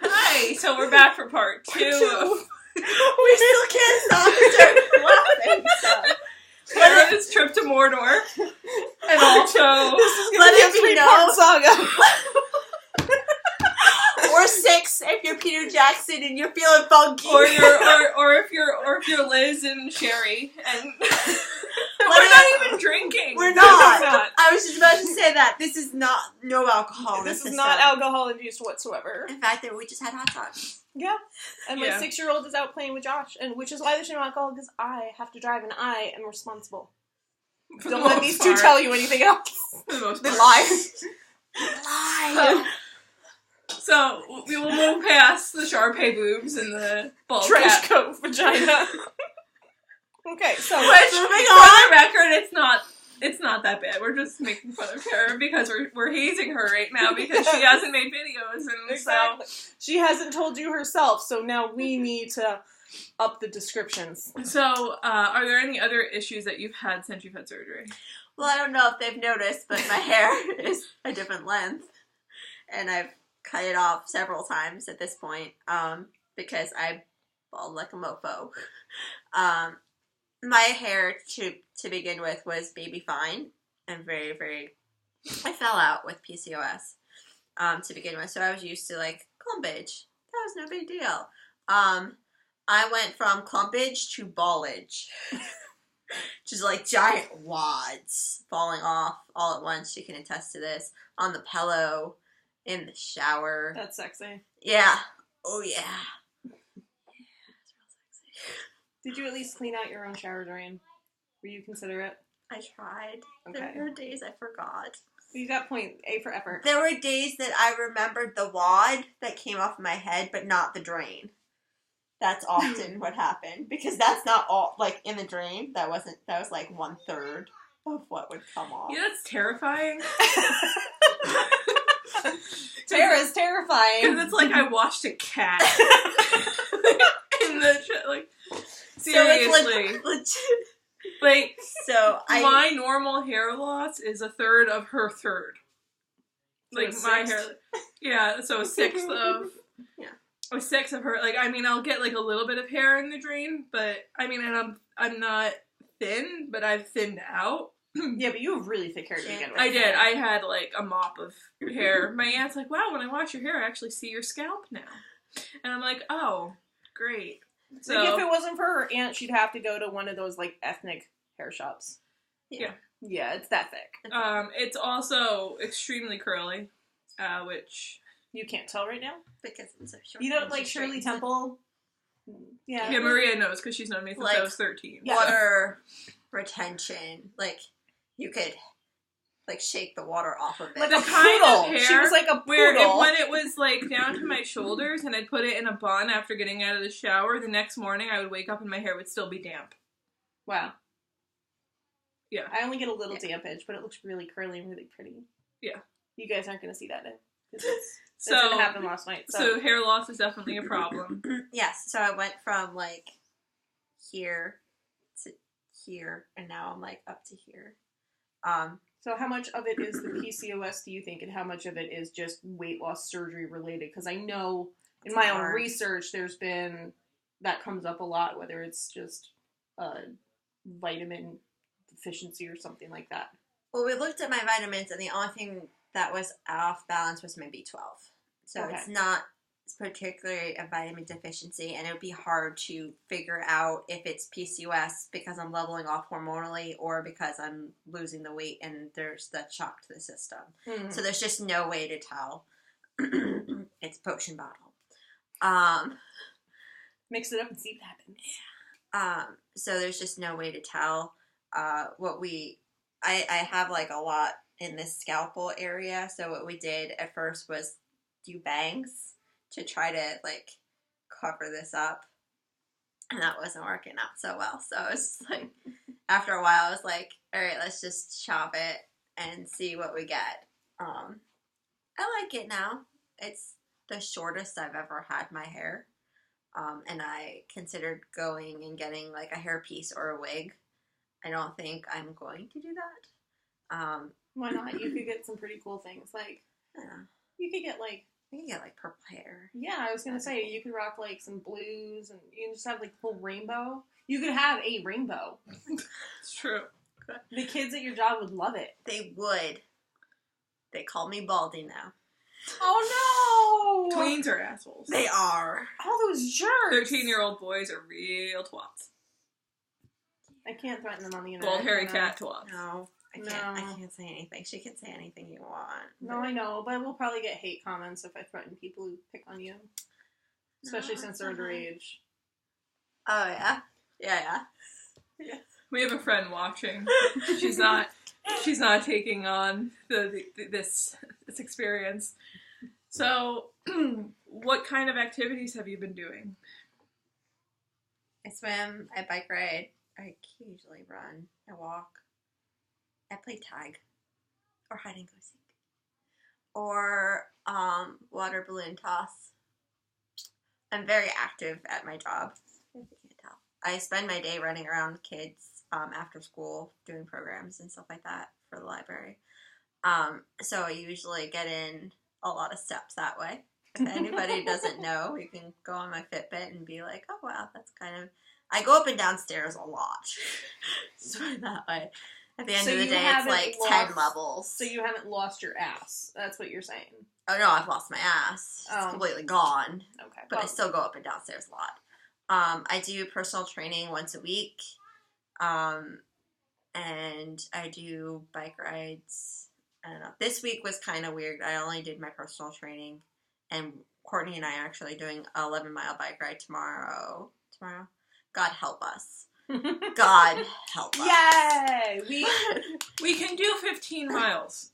Hi! So we're back for part 2 of... We still can't stop laughing, so... Sarah's trip to Mordor. And also... This is going to be a 3-part saga. Or 6 if you're Peter Jackson and you're feeling funky. Or if you're Liz and Sherry and we're not even drinking. We're not. I was just about to say that. This is not no alcohol. This is not alcohol induced whatsoever. In fact, we just had hot dogs. Yeah. And my 6-year-old is out playing with Josh, and which is why there's no alcohol, because I have to drive and I am responsible. Don't let these two tell you anything else. For the most They part. lie. Lie. So we will move past the Sharpay boobs and the bald Trench cap. coat vagina. Okay, so Which, moving for on. the record, it's not that bad. We're just making fun of her because we're hazing her right now because she hasn't made videos, and exactly. She hasn't told you herself, so now we need to up the descriptions. So are there any other issues that you've had since you've had surgery? Well, I don't know if they've noticed, but my hair is a different length, and I've cut it off several times at this point, because I bald like a mofo. My hair to begin with was baby fine and very, very, I fell out with PCOS, to begin with, so I was used to, like, clumpage. That was no big deal. I went from clumpage to ballage. Just like giant wads falling off all at once. You can attest to this. On the pillow, in the shower. That's sexy. Yeah. Oh, yeah. Yeah, it's real sexy. Did you at least clean out your own shower drain? Were you considerate? I tried. Okay. There were days I forgot. You got point A for effort. There were days that I remembered the wad that came off my head, but not the drain. That's often what happened, because that's not all, like, in the drain. That was like 1/3 of what would come off. Yeah, that's terrifying. Tara's terrifying. Because it's like I washed a cat. In the like, So seriously. it's Like, so my normal hair loss is 1/3 of her third. Like, So my 1/6? hair. Yeah, so 1/6 of. Yeah. A 1/6 of her. Like, I mean, I'll get, like, a little bit of hair in the drain, but, I mean, and I'm not thin, but I've thinned out. Yeah, but you have really thick hair to begin with. I did. I had, like, a mop of hair. My aunt's like, wow, when I wash your hair, I actually see your scalp now. And I'm like, oh, great. So, Like, if it wasn't for her aunt, she'd have to go to one of those, like, ethnic hair shops. Yeah. Yeah, it's that thick. it's also extremely curly, which... You can't tell right now? because it's so short. You don't like Shirley Temple? Yeah. Yeah, Maria knows, because she's known me since Like, I was 13. Yeah. Water retention. Like, you could, like, shake the water off of it. Like The a kind poodle. of hair She was like a Where poodle. when it was, like, down to my shoulders and I'd put it in a bun after getting out of the shower, the next morning I would wake up and my hair would still be damp. Wow. Yeah. I only get a little dampage, but it looks really curly and really pretty. Yeah. You guys aren't going to see that, because it's So, going to happen last night. so hair loss is definitely a problem. Yes, so I went from, like, here to here, and now I'm, like, up to here. So how much of it is the PCOS, do you think, and how much of it is just weight loss surgery related? Because I know in my own research there's been, that comes up a lot, whether it's just vitamin deficiency or something like that. Well, we looked at my vitamins, and the only thing that was off balance was my B12. So Okay. it's not particularly a vitamin deficiency, and it would be hard to figure out if it's PCOS because I'm leveling off hormonally or because I'm losing the weight and there's that shock to the system. Mm-hmm. So there's just no way to tell. It's a potion bottle. Mix it up and see what happens. So there's just no way to tell. I have, like, a lot in this scalpel area, so what we did at first was do bangs to try to, like, cover this up, and that wasn't working out so well, so it's like, after a while, I was like, alright, let's just chop it and see what we get. I like it now. It's the shortest I've ever had my hair, and I considered going and getting, like, a hairpiece or a wig. I don't think I'm going to do that. Why not? You could get some pretty cool things. Like, Yeah. you could get, like, You can get like purple hair. Yeah, I was gonna say you could rock like some blues, and you can just have like a full rainbow. You could have a rainbow. It's true. The kids at your job would love it. They would. They call me Baldy now. Oh no! Tweens are assholes. They are. All those jerks. 13-year-old boys are real twats. I can't threaten them on the internet. Bald hairy can I? cat twats. No, I No. can't say anything. She can say anything you want. No, I know, but we'll probably get hate comments if I threaten people who pick on you. Especially No, since they're it's fine. underage. Oh yeah, yeah. We have a friend watching. She's not taking on this experience. So, what kind of activities have you been doing? I swim. I bike ride. I occasionally run. I walk. I play tag, or hide and go seek, or water balloon toss. I'm very active at my job. If you can't tell, I spend my day running around with kids after school, doing programs and stuff like that for the library. So I usually get in a lot of steps that way. If anybody doesn't know, you can go on my Fitbit and be like, oh wow, that's kind of... I go up and down stairs a lot. So that way. At the end So of the you day, it's haven't like lost- 10 levels. So you haven't lost your ass. That's what you're saying. Oh no, I've lost my ass. It's Oh. completely gone. Okay. But I still go up and down stairs a lot. I do personal training once a week. And I do bike rides. I don't know. This week was kind of weird. I only did my personal training. And Courtney and I are actually doing an 11-mile bike ride tomorrow. God help us. God help us. Yay! We can do 15 miles.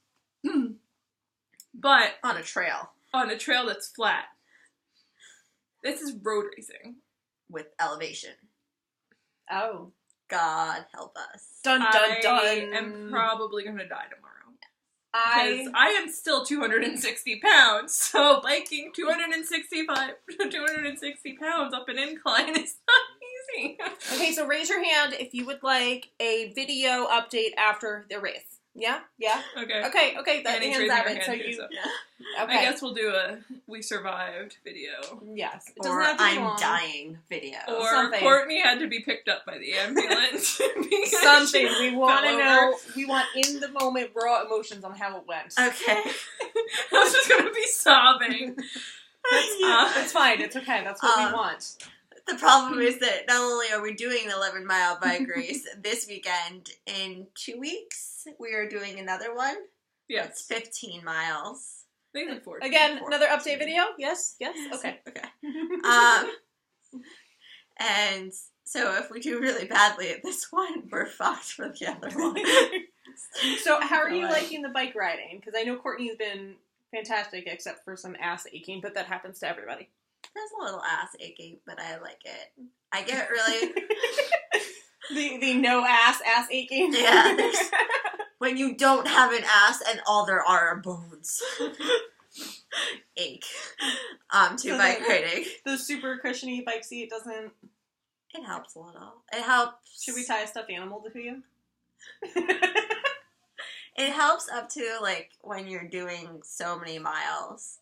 But On a trail. on a trail that's flat. This is road racing. With elevation. Oh. God help us. Dun dun I dun. am probably going to die tomorrow. I Because I am still 260 pounds, so biking 260 pounds up an incline is not easy. Okay, so raise your hand if you would like a video update after the race. Yeah? Yeah? Okay. Okay, that Annie's hands raising have her it. So hand too, you so. okay. I guess we'll do a "We Survived" video. Yes. It doesn't Or have to be I'm long. dying video. Or Something. Courtney had to be picked up by the ambulance. because Something. she We want to fell know. over. We want in the moment raw emotions on how it went. Okay. I was just going to be sobbing. It's fine. It's okay. That's what we want. The problem is that not only are we doing an 11-mile bike race this weekend, in 2 weeks we are doing another one. It's Yes. 15 miles. They look forward to Again, it. another update video? Yes? Yes? Okay. Okay. And so if we do really badly at this one, we're fucked for the other one. So how are you Go liking the bike riding? Because I know Courtney's been fantastic except for some ass aching, but that happens to everybody. There's a little ass aching, but I like it. I get really... The no ass aching. Yeah, there's- when you don't have an ass and all there are bones. Ache. To So bike the- riding. The super cushiony bike seat doesn't... It helps a little. It helps. Should we tie a stuffed animal to you? It helps up to, like, when you're doing so many miles.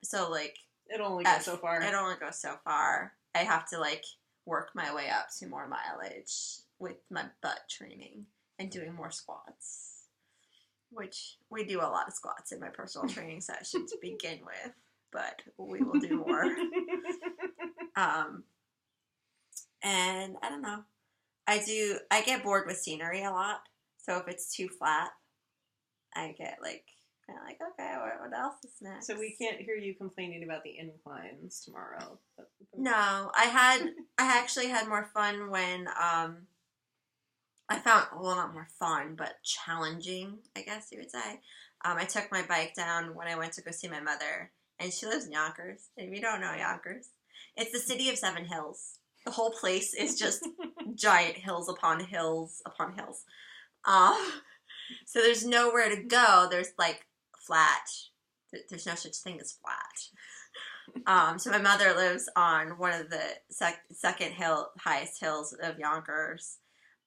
So, like... It'll only go so far. It only goes so far. I have to, like, work my way up to more mileage with my butt training and doing more squats. Which, we do a lot of squats in my personal training session to begin with. But we will do more. And, I don't know. I get bored with scenery a lot. So if it's too flat, I get, like, kind of like, okay, what else is next? So we can't hear you complaining about the inclines tomorrow. No, I actually had more fun when, I found, well, not more fun, but challenging, I guess you would say. I took my bike down when I went to go see my mother, and she lives in Yonkers. If you don't know Yonkers, it's the city of 7 hills. The whole place is just giant hills upon hills upon hills. So there's nowhere to go. There's, like, flat. There's no such thing as flat. So my mother lives on one of the second highest hills of Yonkers.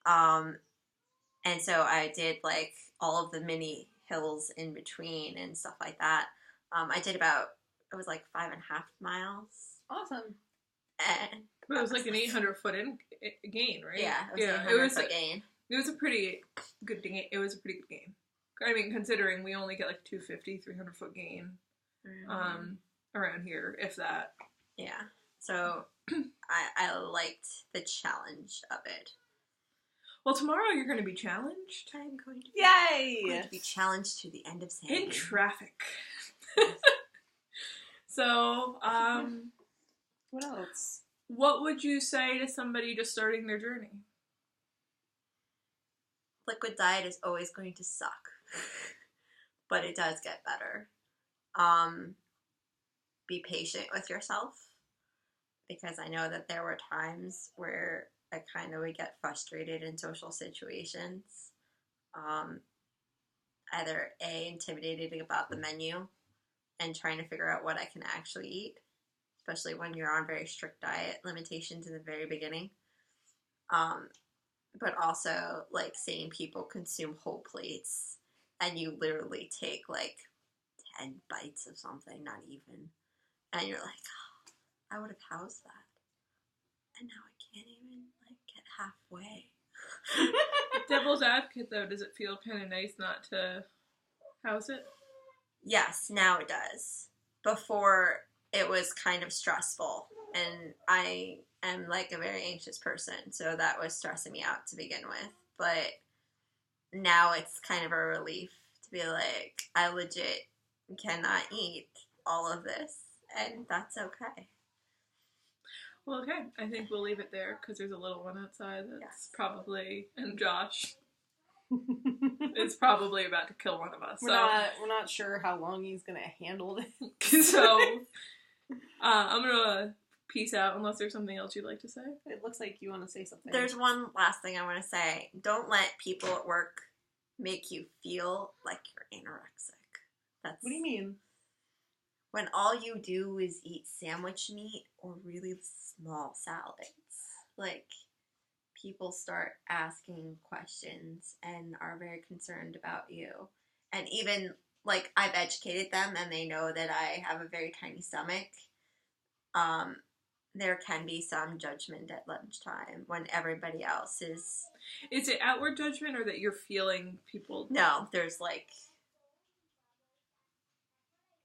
And so I did, like, all of the mini hills in between and stuff like that. I did it was like 5.5 miles. Awesome. And But it was like an 800-foot gain, right? yeah, it it was was a gain. It was a pretty good game. It was a pretty good game. I mean, considering we only get like 250, 300-foot gain around here, if that. Yeah. So I liked the challenge of it. Well, tomorrow you're going to be challenged. I'm going to Yay! be challenged to the end of sanity. In traffic. So, What else? what would you say to somebody just starting their journey? Liquid diet is always going to suck, but it does get better. Be patient with yourself, because I know that there were times where I kind of would get frustrated in social situations. Either intimidated about the menu and trying to figure out what I can actually eat, especially when you're on very strict diet limitations in the very beginning. But also, like, seeing people consume whole plates and you literally take, like, 10 bites of something, not even. And you're like, oh, I would have housed that. And now I can't even, like, get halfway. Devil's advocate, though, does it feel kind of nice not to house it? Yes, now it does. Before, it was kind of stressful. And I am, like, a very anxious person, so that was stressing me out to begin with. But now it's kind of a relief to be like, I legit cannot eat all of this, and that's okay. Well, okay. I think we'll leave it there, because there's a little one outside that's Yes. probably, and Josh is probably about to kill one of us. We're not sure how long he's gonna handle this. So, I'm gonna peace out unless there's something else you'd like to say. It looks like you want to say something. There's one last thing I want to say. Don't let people at work make you feel like you're anorexic. That's What do you mean? when all you do is eat sandwich meat or really small salads. Like, people start asking questions and are very concerned about you. And even, like, I've educated them and they know that I have a very tiny stomach. There can be some judgment at lunchtime when everybody else is... Is it outward judgment, or that you're feeling people? No, there's, like...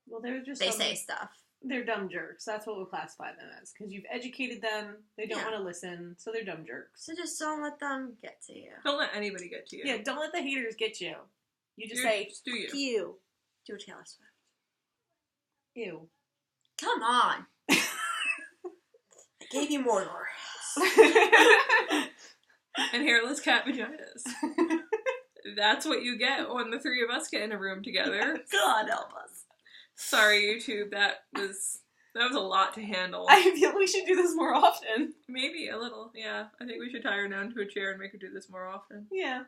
Well, they're just They say stuff. they're dumb jerks. That's what we'll classify them as. Because you've educated them, they don't Yeah. want to listen, so they're dumb jerks. So just don't let them get to you. Don't let anybody get to you. Yeah, don't let the haters get you. You just You're- say, just do you. ew. Do a Taylor Swift. Ew. Come on. I gave you Mordor. And hairless cat vaginas. That's what you get when the three of us get in a room together. God help us. Sorry, YouTube. That was a lot to handle. I feel we should do this more often. Maybe a little. Yeah, I think we should tie her down to a chair and make her do this more often. Yeah.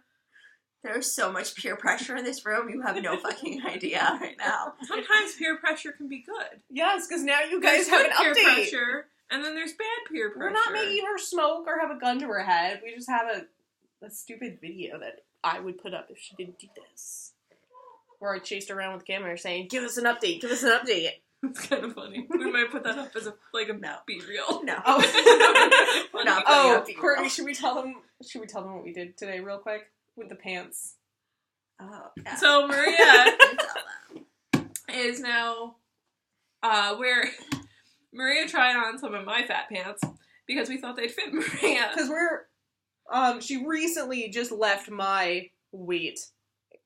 There's so much peer pressure in this room, you have no fucking idea right now. Sometimes peer pressure can be good. Yes, because now you guys There's have good an peer update. pressure, and then there's bad peer pressure. We're not making her smoke or have a gun to her head. We just have a stupid video that I would put up if she didn't do this. Or I chased her around with the camera saying, give us an update, give us an update. It's kind of funny. We might put that up as a be real. No. Oh, We're not putting oh up people. Courtney, should we tell them what we did today real quick? With the pants. Oh, yeah. So Maria You tell them. is now where Maria tried on some of my fat pants because we thought they'd fit Maria. Because she recently just left my weight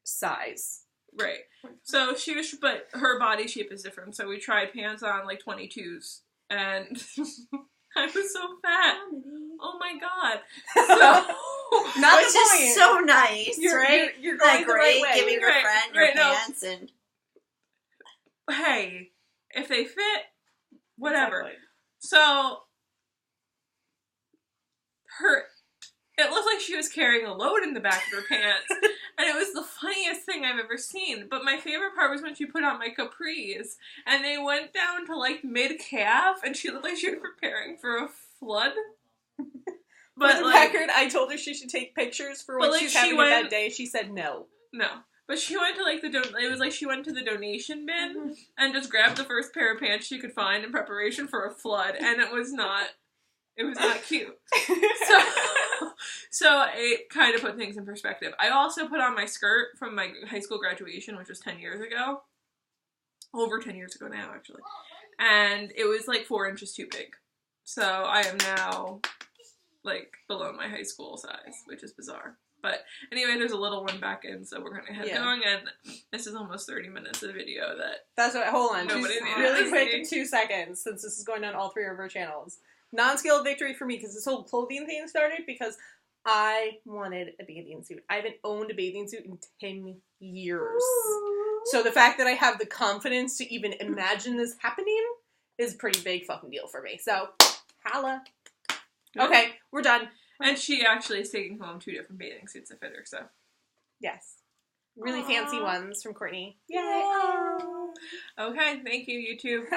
size. Right. So but her body shape is different. So we tried pants on like 22s, and I was so fat. Oh my god. So Not Which the point. is so nice, You're right? You're going Like, the great, right way. giving your Right, friend your right, no. pants and... hey, if they fit, whatever. Exactly. So it looked like she was carrying a load in the back of her pants, and it was the funniest thing I've ever seen. But my favorite part was when she put on my capris, and they went down to like mid-calf, and she looked like she was preparing for a flood. For But the like, record, I told her she should take pictures for But, when like, she's she having a went- bad day. She said no. no. But she went to like it was like she went to the donation bin and just grabbed the first pair of pants she could find in preparation for a flood, and it was not cute. So it kind of put things in perspective. I also put on my skirt from my high school graduation, which was 10 years ago. Over 10 years ago now, actually. And it was like 4 inches too big. So I am now like below my high school size, which is bizarre. But anyway, there's a little one back in, so we're gonna head going, and this is almost 30 minutes of video That's what, hold on, really quick, see. 2 seconds, since this is going on all 3 of our channels. Non-scale victory for me, because this whole clothing thing started because I wanted a bathing suit. I haven't owned a bathing suit in 10 years. So the fact that I have the confidence to even imagine this happening is a pretty big fucking deal for me. So, holla. Okay, we're done. And she actually is taking home 2 different bathing suits that fit her, so. Yes. Really fancy ones from Courtney. Yay! Okay, thank you, YouTube. Bye!